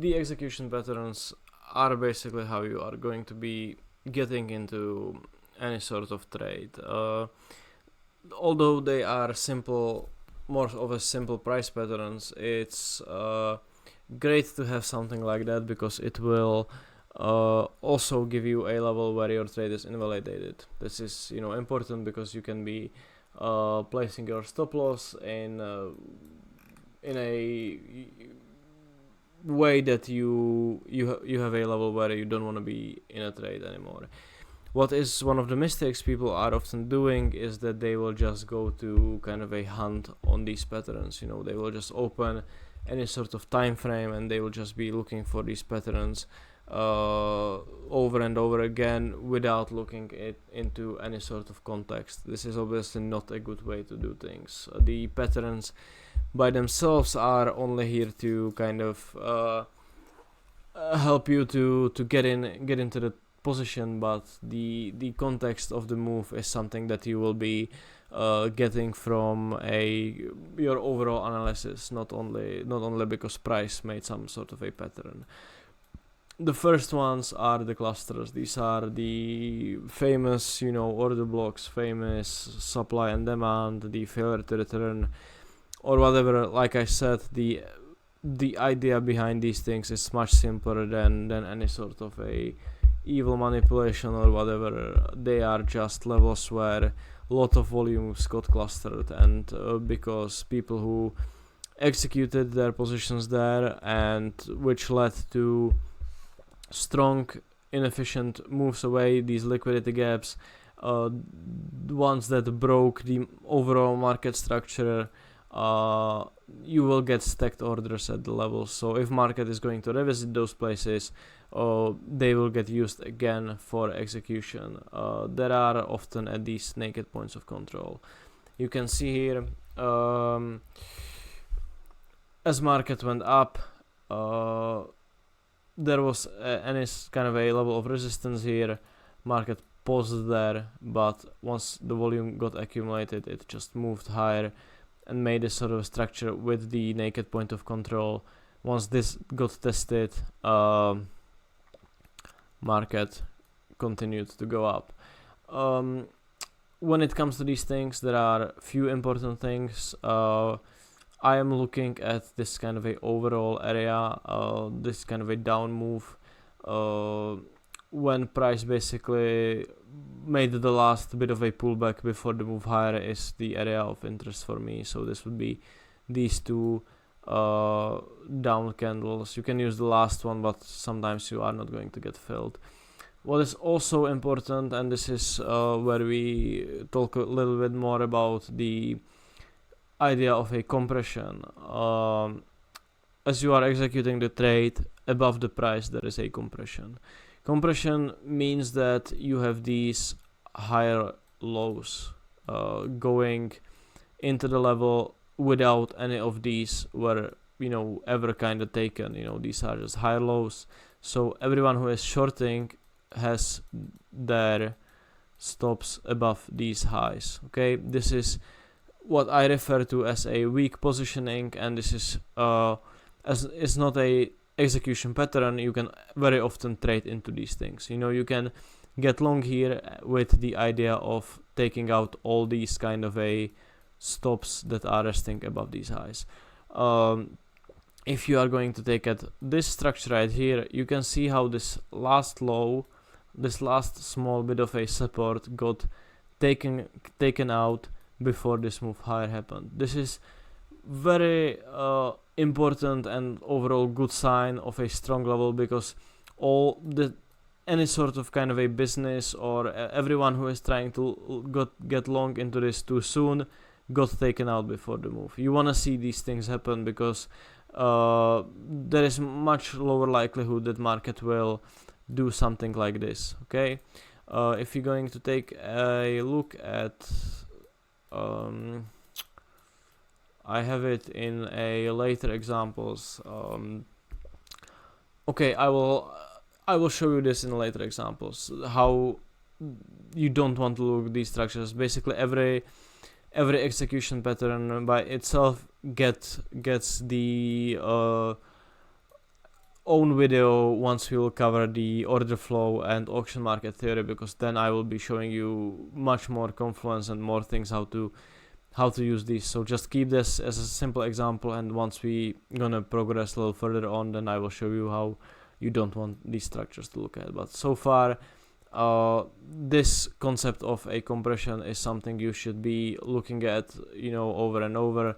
the execution patterns are basically how you are going to be getting into any sort of trade. Although they are simple, more of a simple price patterns, it's great to have something like that, because it will also give you a level where your trade is invalidated. This is important, because you can be placing your stop loss in a way that you have a level where you don't want to be in a trade anymore. What is one of the mistakes people are often doing is that they will just go to kind of a hunt on these patterns. They will just open any sort of time frame and they will just be looking for these patterns over and over again without looking into any sort of context. This is obviously not a good way to do things. The patterns by themselves are only here to kind of help you to get into the position, but the context of the move is something that you will be getting from your overall analysis, not only because price made some sort of a pattern. The first ones are the clusters. These are the famous order blocks, famous supply and demand, the failure to return, or whatever. Like I said, the idea behind these things is much simpler than any sort of a evil manipulation or whatever. They are just levels where a lot of volumes got clustered, and because people who executed their positions there, and which led to strong inefficient moves away, these liquidity gaps, ones that broke the overall market structure, you will get stacked orders at the levels. So if market is going to revisit those places, they will get used again for execution. There are often at these naked points of control. You can see here, as market went up, there was any kind of a level of resistance here. Market paused there, but once the volume got accumulated, it just moved higher and made a sort of structure with the naked point of control. Once this got tested, market continued to go up. When it comes to these things, there are few important things. I am looking at this kind of a overall area, this kind of a down move, when price basically made the last bit of a pullback before the move higher is the area of interest for me. So this would be these two down candles. You can use the last one, but sometimes you are not going to get filled. What is also important, and this is where we talk a little bit more about the idea of a compression. As you are executing the trade above the price, there is a compression. Compression means that you have these higher lows going into the level without any of these were ever kind of taken. These are just higher lows. So everyone who is shorting has their stops above these highs. Okay, this is what I refer to as a weak positioning, and this is as it's not a execution pattern. You can very often trade into these things. You can get long here with the idea of taking out all these kind of a stops that are resting above these highs. If you are going to take at this structure right here, you can see how this last low, this last small bit of a support got taken out before this move higher happened. This is very important and overall good sign of a strong level, because any sort of kind of a business or everyone who is trying to get long into this too soon got taken out before the move. You want to see these things happen, because there is much lower likelihood that market will do something like this. Okay, if you're going to take a look at I have it in a later examples. Okay, I will show you this in later examples, how you don't want to look at these structures. Basically every execution pattern by itself gets the own video once we will cover the order flow and auction market theory, because then I will be showing you much more Confluence and more things how to use these. So just keep this as a simple example, and once we gonna progress a little further on, then I will show you how you don't want these structures to look at. But so far, this concept of a compression is something you should be looking at, over and over.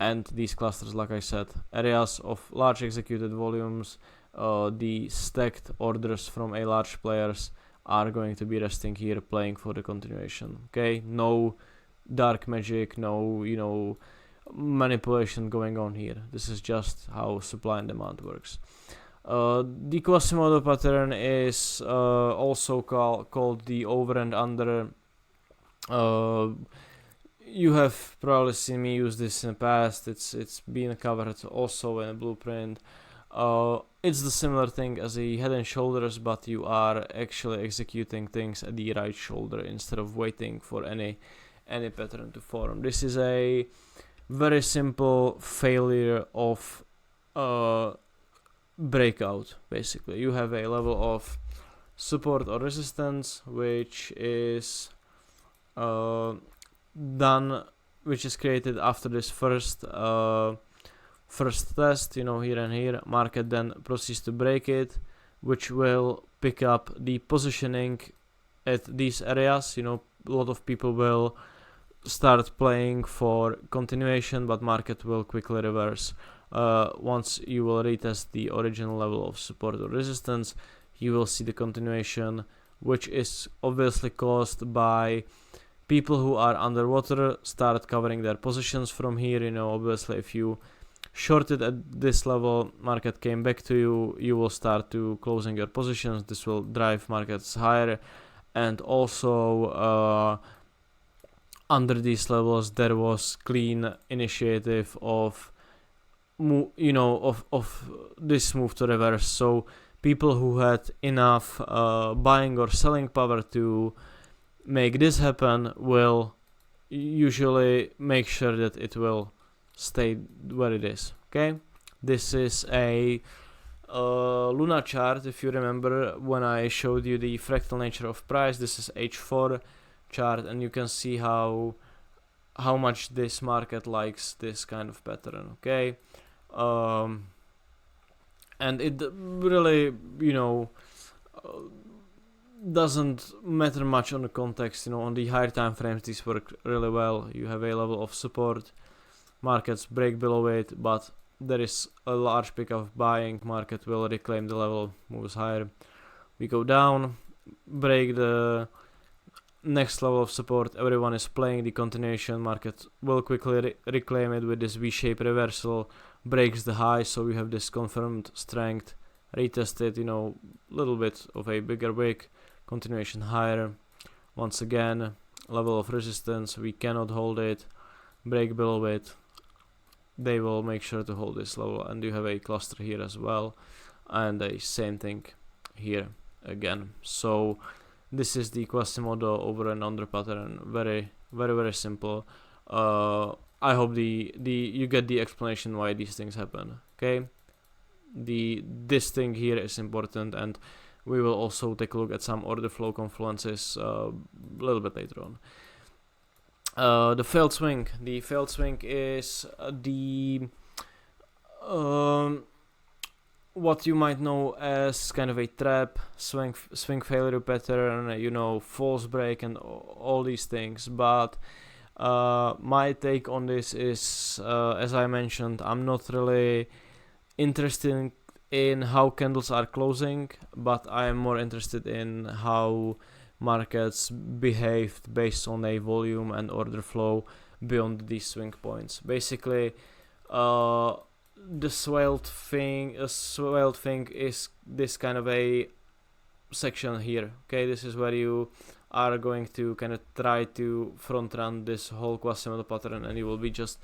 And these clusters, like I said, areas of large executed volumes, the stacked orders from a large players are going to be resting here, playing for the continuation. Okay, no dark magic, no manipulation going on here. This is just how supply and demand works. The Quasimodo pattern is also called the over and under. You have probably seen me use this in the past. It's been covered also in a blueprint. It's the similar thing as the head and shoulders, but you are actually executing things at the right shoulder instead of waiting for any pattern to form. This is a very simple failure of breakout. Basically, you have a level of support or resistance which is which is created after this first test, here and here. Market then proceeds to break it, which will pick up the positioning at these areas. A lot of people will start playing for continuation, but market will quickly reverse. Once you will retest the original level of support or resistance, you will see the continuation, which is obviously caused by people who are underwater start covering their positions from here. Obviously, if you shorted at this level, market came back to you, you will start to closing your positions. This will drive markets higher. And also under these levels, there was clean initiative of this move to reverse. So people who had enough buying or selling power to make this happen will usually make sure that it will stay where it is. Okay, this is a Luna chart. If you remember when I showed you the fractal nature of price, this is H4 chart, and you can see how much this market likes this kind of pattern. Okay, and it really doesn't matter much on the context. On the higher time frames, these work really well. You have a level of support, markets break below it, but there is a large pickup of buying. Market will reclaim the level, moves higher. We go down, break the next level of support. Everyone is playing the continuation. Market will quickly reclaim it with this V-shaped reversal, breaks the high, so we have this confirmed strength. Retested, little bit of a bigger wick. Continuation higher. Once again, level of resistance, we cannot hold it. Break below it. They will make sure to hold this level, and you have a cluster here as well, and a same thing here again. So this is the Quasimodo over and under pattern. Very, very, very simple. I hope you get the explanation why these things happen. Okay, this thing here is important, and we will also take a look at some order flow confluences a little bit later on. The failed swing. The failed swing is what you might know as kind of a trap, swing failure pattern, false break and all these things. But my take on this is, as I mentioned, I'm not really interested in how candles are closing, but I am more interested in how markets behaved based on a volume and order flow beyond these swing points. Basically, the swelled thing is this kind of a section here. Okay, this is where you are going to kind of try to front run this whole Quasimodo pattern, and you will be just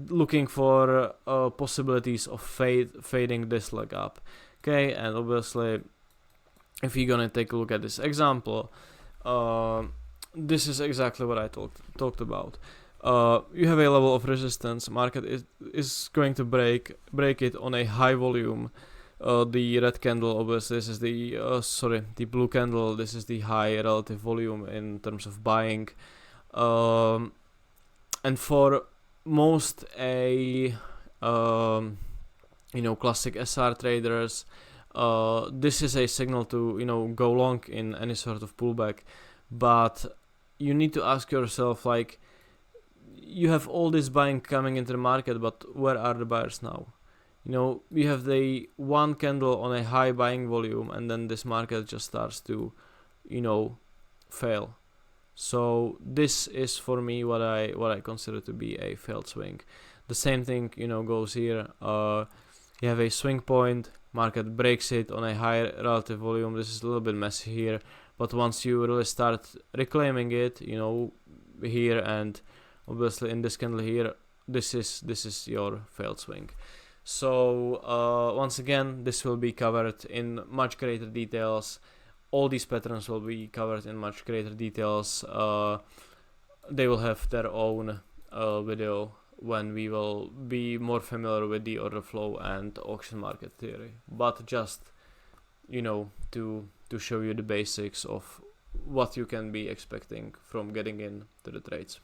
looking for possibilities of fading this leg up. Okay, and obviously, if you're gonna take a look at this example, this is exactly what I talked about. you have a level of resistance. Market is going to break it on a high volume. The red candle, obviously, this is the blue candle. This is the high relative volume in terms of buying. And for most classic SR traders, this is a signal to go long in any sort of pullback. But you need to ask yourself, like, you have all this buying coming into the market, but where are the buyers now? You have the one candle on a high buying volume, and then this market just starts to fail. So this is for me what I consider to be a failed swing. The same thing goes here. You have a swing point, market breaks it on a high relative volume. This is a little bit messy here, but once you really start reclaiming it, here, and obviously in this candle here, this is your failed swing. So once again, this will be covered in much greater details. All these patterns will be covered in much greater details. They will have their own video when we will be more familiar with the order flow and auction market theory. But just to show you the basics of what you can be expecting from getting into the trades.